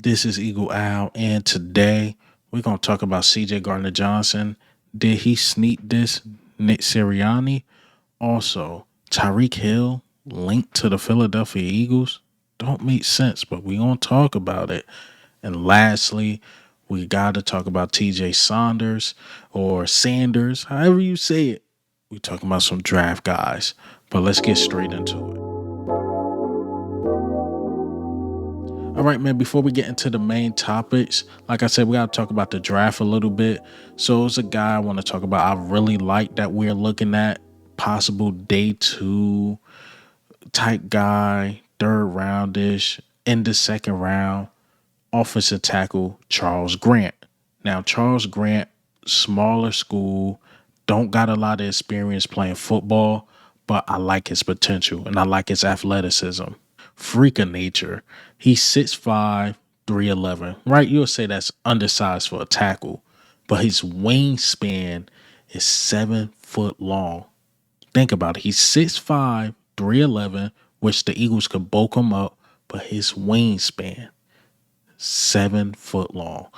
This is Eagle Owl, and today we're gonna talk about CJ Gardner Johnson. Did he sneak this Nick Sirianni? Also, Tyreek Hill linked to the Philadelphia Eagles? Don't make sense, but we gonna talk about it. And lastly, we gotta talk about TJ Saunders or Sanders, however you say it. We talking about some draft guys, but let's get straight into it. All right, man, before we get into the main topics, like I said, we got to talk about the draft a little bit. So, it's a guy I want to talk about. I really like that we're looking at possible day two type guy, third roundish, in the second round, offensive tackle Charles Grant. Now, Charles Grant, smaller school, don't got a lot of experience playing football, but I like his potential and I like his athleticism. Freak of nature. He's 6'5", 311. Right? You'll say that's undersized for a tackle, but his wingspan is 7 foot long. Think about it. He's 6'5", 311, which the Eagles could bulk him up, but his wingspan, 7 foot long.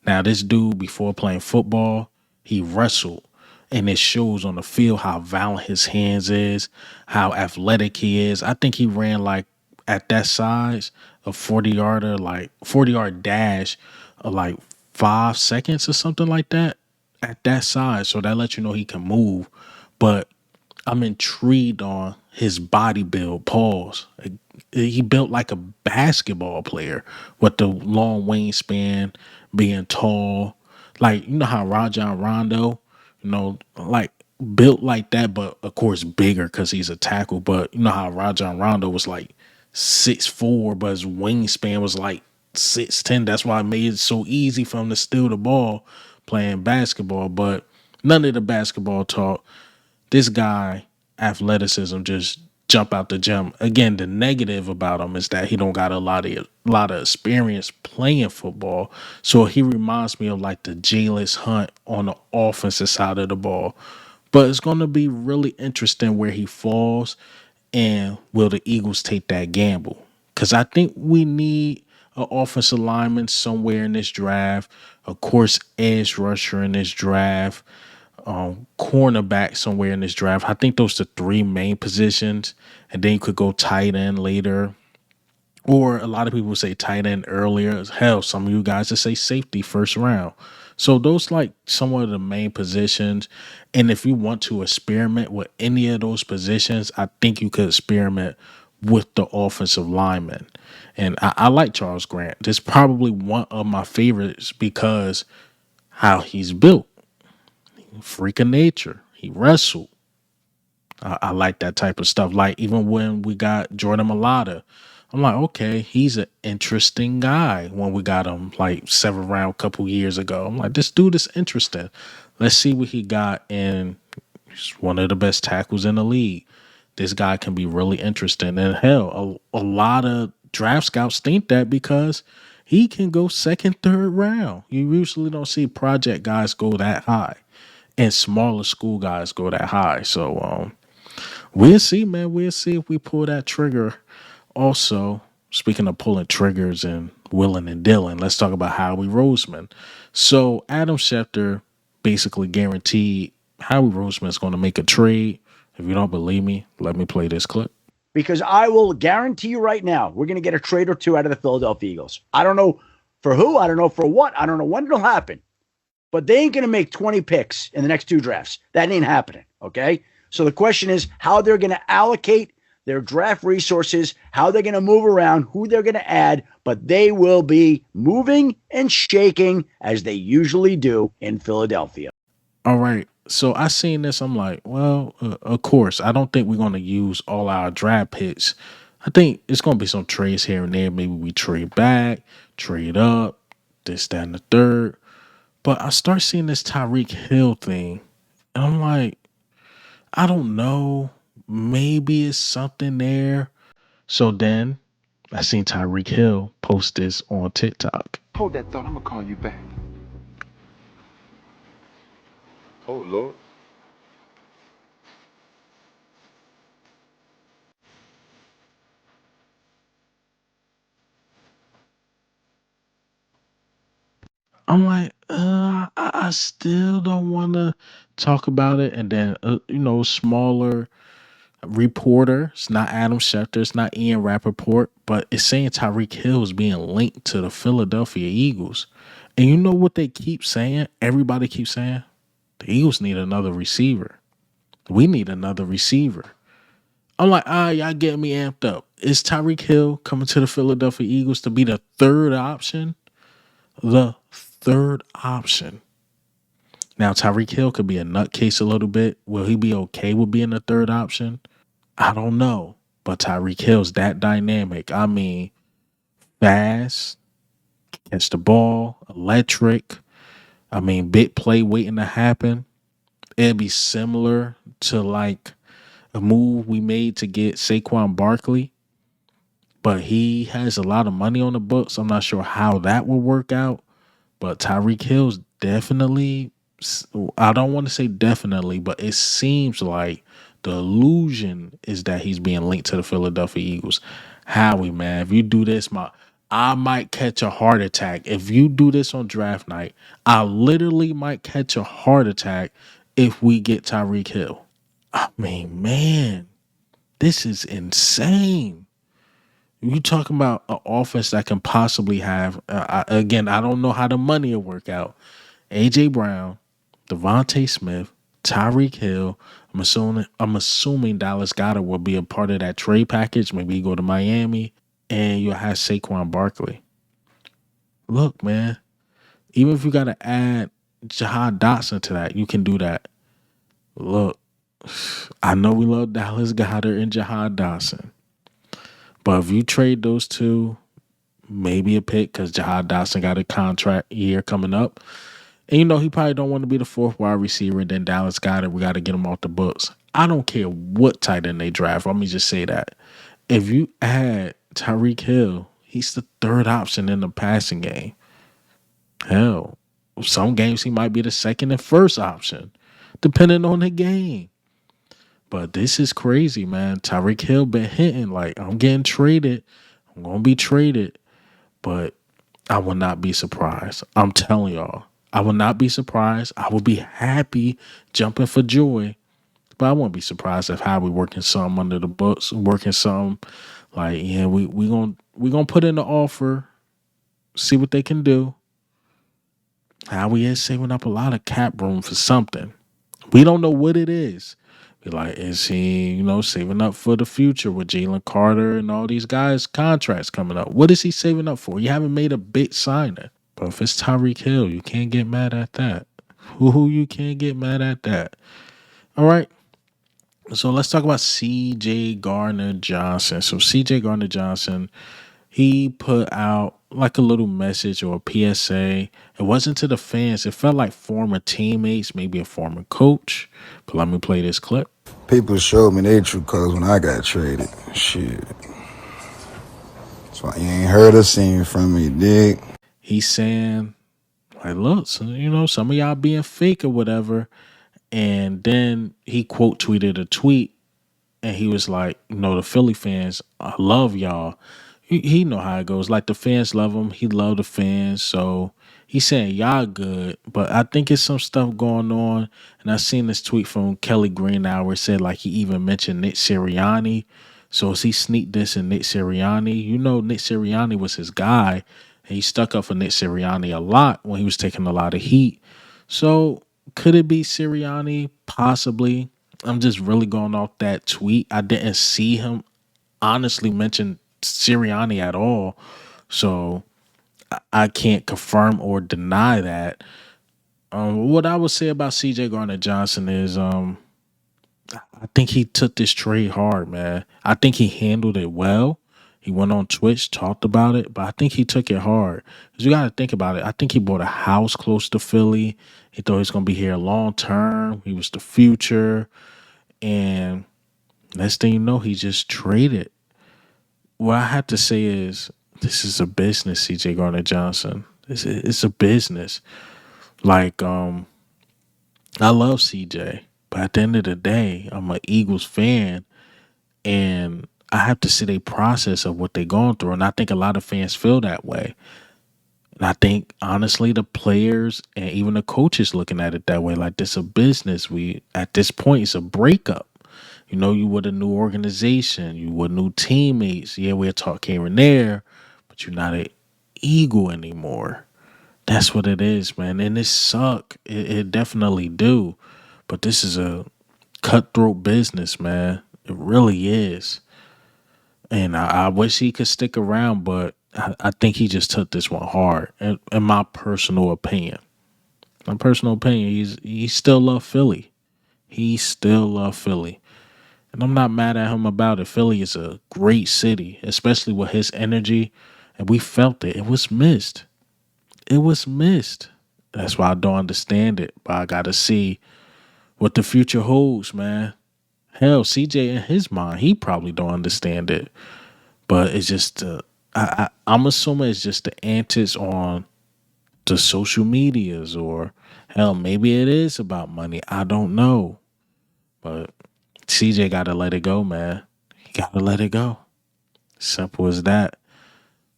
Now, this dude, before playing football, he wrestled. And it shows on the field how violent his hands is, how athletic he is. I think he ran like at that size, a 40 yarder, like 40 yard dash, like 5 seconds or something like that at that size. So that lets you know he can move. But I'm intrigued on his body build. Pause. He built like a basketball player with the long wingspan, being tall. Like, you know how Rajon Rondo, like built like that, but of course bigger because he's a tackle. But you know how Rajon Rondo was like 6'4", but his wingspan was like 6'10". That's why it made it so easy for him to steal the ball playing basketball. But none of the basketball talk. This guy, athleticism just jump out the gym. Again, the negative about him is that he don't got a lot of experience playing football. So he reminds me of like the Jayless Hunt on the offensive side of the ball. But it's gonna be really interesting where he falls and will the Eagles take that gamble? Because I think we need an offensive lineman somewhere in this draft. Of course, edge rusher in this draft, cornerback somewhere in this draft. I think those are the three main positions, and then you could go tight end later, or a lot of people say tight end earlier. Hell, some of you guys just say safety first round. So those like some of the main positions, and if you want to experiment with any of those positions, I think you could experiment with the offensive lineman. And I like Charles Grant. This is probably one of my favorites because how he's built, freak of nature. He wrestled. I like that type of stuff. Like even when we got Jordan Malata, I'm like, okay, he's an interesting guy. When we got him like 7th round a couple years ago, I'm like, this dude is interesting. Let's see what he got. And he's one of the best tackles in the league. This guy can be really interesting. And hell, a lot of draft scouts think that because he can go second, third round. You usually don't see project guys go that high, and smaller school guys go that high. So we'll see, man. We'll see if we pull that trigger. Also, speaking of pulling triggers and willing and dealing, let's talk about Howie Roseman. So Adam Schefter basically guaranteed Howie Roseman is going to make a trade. If you don't believe me, let me play this clip. Because I will guarantee you right now, we're going to get a trade or two out of the Philadelphia Eagles. I don't know for who, I don't know for what, I don't know when it'll happen, but they ain't going to make 20 picks in the next two drafts. That ain't happening, okay? So the question is how they're going to allocate their draft resources, how they're going to move around, who they're going to add, but they will be moving and shaking as they usually do in Philadelphia. All right. So I seen this. I'm like, well, of course, I don't think we're going to use all our draft picks. I think it's going to be some trades here and there. Maybe we trade back, trade up, this, that, and the third. But I start seeing this Tyreek Hill thing, and I'm like, I don't know. Maybe it's something there. So then I seen Tyreek Hill post this on TikTok. Hold that thought. I'm gonna call you back. Oh Lord. I'm like, I still don't want to talk about it. And then, smaller reporter. It's not Adam Schefter. It's not Ian Rappaport, but it's saying Tyreek Hill is being linked to the Philadelphia Eagles. And you know what they keep saying? Everybody keeps saying the Eagles need another receiver. We need another receiver. I'm like, y'all getting me amped up. Is Tyreek Hill coming to the Philadelphia Eagles to be the third option? The third option. Now, Tyreek Hill could be a nutcase a little bit. Will he be okay with being the third option? I don't know. But Tyreek Hill's that dynamic. I mean, fast, catch the ball, electric. I mean, big play waiting to happen. It'd be similar to like a move we made to get Saquon Barkley, but he has a lot of money on the books. I'm not sure how that will work out. But Tyreek Hill's definitely, I don't want to say definitely, but it seems like the illusion is that he's being linked to the Philadelphia Eagles. Howie, man, if you do this, I might catch a heart attack. If you do this on draft night, I literally might catch a heart attack if we get Tyreek Hill. I mean, man, this is insane. You talking about an offense that can possibly have, again, I don't know how the money will work out. AJ Brown, Devontae Smith, Tyreek Hill. I'm assuming Dallas Goedert will be a part of that trade package. Maybe he go to Miami, and you'll have Saquon Barkley. Look, man, even if you got to add Jahad Dotson to that, you can do that. Look, I know we love Dallas Goedert and Jahad Dotson, but if you trade those two, maybe a pick because Jahad Dotson got a contract year coming up. And he probably don't want to be the fourth wide receiver. And then Dallas got it. We got to get him off the books. I don't care what tight end they draft. Let me just say that. If you add Tyreek Hill, he's the third option in the passing game. Hell, some games he might be the second and first option, depending on the game. But this is crazy, man. Tyreek Hill been hitting like I'm getting traded. I'm gonna be traded, but I will not be surprised. I'm telling y'all, I will not be surprised. I will be happy, jumping for joy, but I won't be surprised if Howie working some under the books, working some like yeah, we gonna put in the offer, see what they can do. Howie is saving up a lot of cap room for something. We don't know what it is. Be like, is he, saving up for the future with Jalen Carter and all these guys' contracts coming up? What is he saving up for? You haven't made a big signing. But if it's Tyreek Hill, you can't get mad at that. Who you can't get mad at that. All right. So let's talk about CJ Gardner Johnson. So CJ Gardner Johnson, he put out like a little message or a PSA. It wasn't to the fans. It felt like former teammates, maybe a former coach. But let me play this clip. People showed me their true colors when I got traded. Shit. That's why you ain't heard or seen from me, dig? He's saying, like, look, so, some of y'all being fake or whatever. And then he quote tweeted a tweet and he was like, the Philly fans, I love y'all. He know how it goes. Like the fans love him. He love the fans. So he's saying y'all good. But I think it's some stuff going on. And I seen this tweet from Kelly Greenhour. It said like he even mentioned Nick Sirianni. So is he sneak dissing Nick Sirianni? Nick Sirianni was his guy. And he stuck up for Nick Sirianni a lot when he was taking a lot of heat. So could it be Sirianni? Possibly. I'm just really going off that tweet. I didn't see him honestly mention Sirianni at all. So I can't confirm or deny that. What I would say about CJ Gardner Johnson is I think he took this trade hard, man. I think he handled it well. He went on Twitch, talked about it, but I think he took it hard. Because you got to think about it. I think he bought a house close to Philly. He thought he was going to be here long term. He was the future. And next thing you know, he just traded. What I have to say is this is a business, CJ Gardner Johnson. It's a business. Like, I love CJ, but at the end of the day, I'm an Eagles fan, and I have to see the process of what they're going through. And I think a lot of fans feel that way. And I think honestly, the players and even the coaches looking at it that way, like this a business. We at this point it's a breakup. You know, you with a new organization, you with new teammates. Yeah, we're talking here and there, but you're not an Eagle anymore. That's what it is, man. And it suck. It definitely do. But this is a cutthroat business, man. It really is. And I wish he could stick around, but I think he just took this one hard. In my personal opinion, he still love Philly. He still love Philly, and I'm not mad at him about it. Philly is a great city, especially with his energy, and we felt it. It was missed. It was missed. That's why I don't understand it, but I gotta see what the future holds, man. Hell, CJ in his mind, he probably don't understand it. But it's just, I'm assuming it's just the antics on the social medias, or hell, maybe it is about money. I don't know. But CJ got to let it go, man. He got to let it go. Simple as that.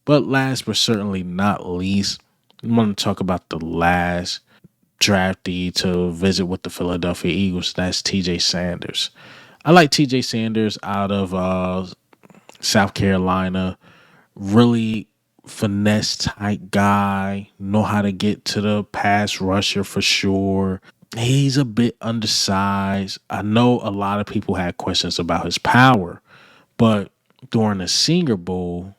But last but certainly not least, I want to talk about the last draftee to visit with the Philadelphia Eagles. That's TJ Sanders. I like TJ Sanders out of South Carolina. Really finesse type guy, know how to get to the pass rusher for sure. He's a bit undersized. I know a lot of people had questions about his power, but during the Senior Bowl,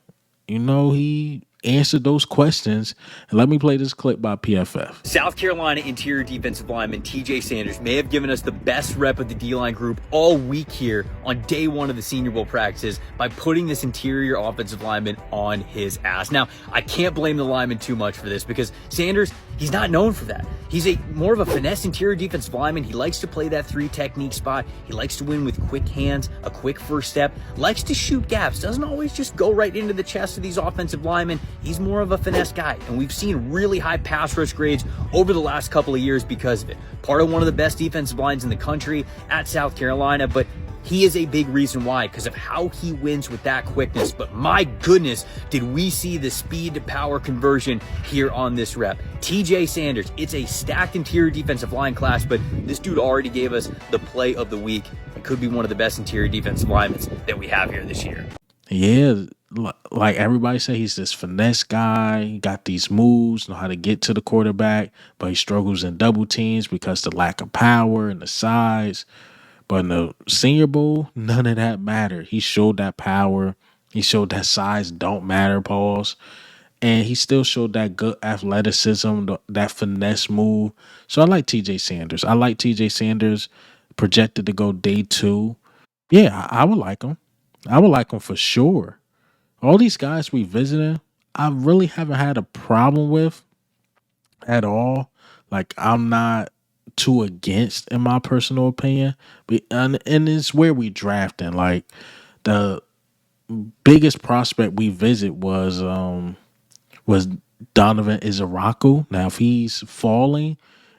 he answered those questions. And let me play this clip by PFF. South Carolina interior defensive lineman TJ Sanders may have given us the best rep of the D-line group all week here on day one of the Senior Bowl practices by putting this interior offensive lineman on his ass. Now, I can't blame the lineman too much for this because Sanders, he's not known for that. He's more of a finesse interior defensive lineman. He likes to play that 3 technique spot. He likes to win with quick hands, a quick first step, likes to shoot gaps, doesn't always just go right into the chest of these offensive linemen. He's more of a finesse guy, and we've seen really high pass rush grades over the last couple of years because of it. Part of one of the best defensive lines in the country at South Carolina, but he is a big reason why, because of how he wins with that quickness. But my goodness, did we see the speed to power conversion here on this rep. TJ Sanders, it's a stacked interior defensive line class, but this dude already gave us the play of the week. It could be one of the best interior defensive linemen that we have here this year. Yeah, like everybody say, he's this finesse guy. He got these moves, know how to get to the quarterback, but he struggles in double teams because the lack of power and the size. But in the Senior Bowl, none of that mattered. He showed that power. He showed that size don't matter, pause. And he still showed that good athleticism, that finesse move. So I like TJ Sanders. I like TJ Sanders projected to go day 2. Yeah, I would like him. I would like him for sure. All these guys we visited, I really haven't had a problem with at all. Like, I'm not too against, in my personal opinion. But and it's where we drafting. Like, the biggest prospect we visit was Donovan Izaraku. Now, if he's falling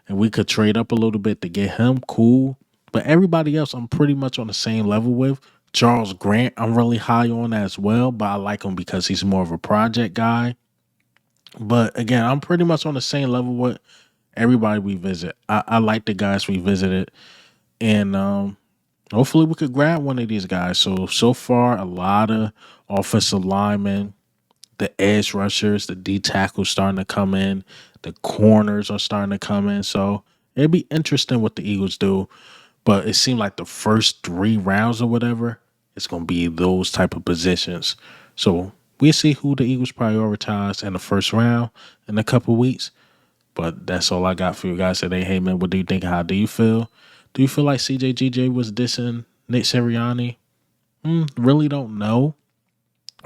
and we could trade up a little bit to get him, cool. But everybody else, I'm pretty much on the same level with. Charles Grant, I'm really high on as well, but I like him because he's more of a project guy. But again, I'm pretty much on the same level with everybody we visit. I like the guys we visited, and hopefully we could grab one of these guys. So far, a lot of offensive linemen, the edge rushers, the D tackles starting to come in, the corners are starting to come in. So it'd be interesting what the Eagles do. But it seemed like the first 3 rounds or whatever, it's going to be those type of positions. So we'll see who the Eagles prioritize in the first round in a couple weeks. But that's all I got for you guys today. Hey, man, what do you think? How do you feel? Do you feel like CJGJ was dissing Nick Sirianni? Really don't know.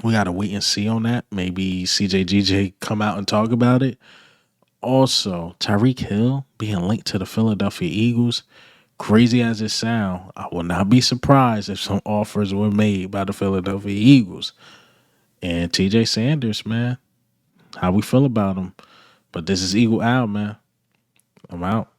We got to wait and see on that. Maybe CJGJ come out and talk about it. Also, Tyreek Hill being linked to the Philadelphia Eagles. Crazy as it sounds, I will not be surprised if some offers were made by the Philadelphia Eagles. And TJ Sanders, man, how we feel about him. But this is Eagle Out, man. I'm out.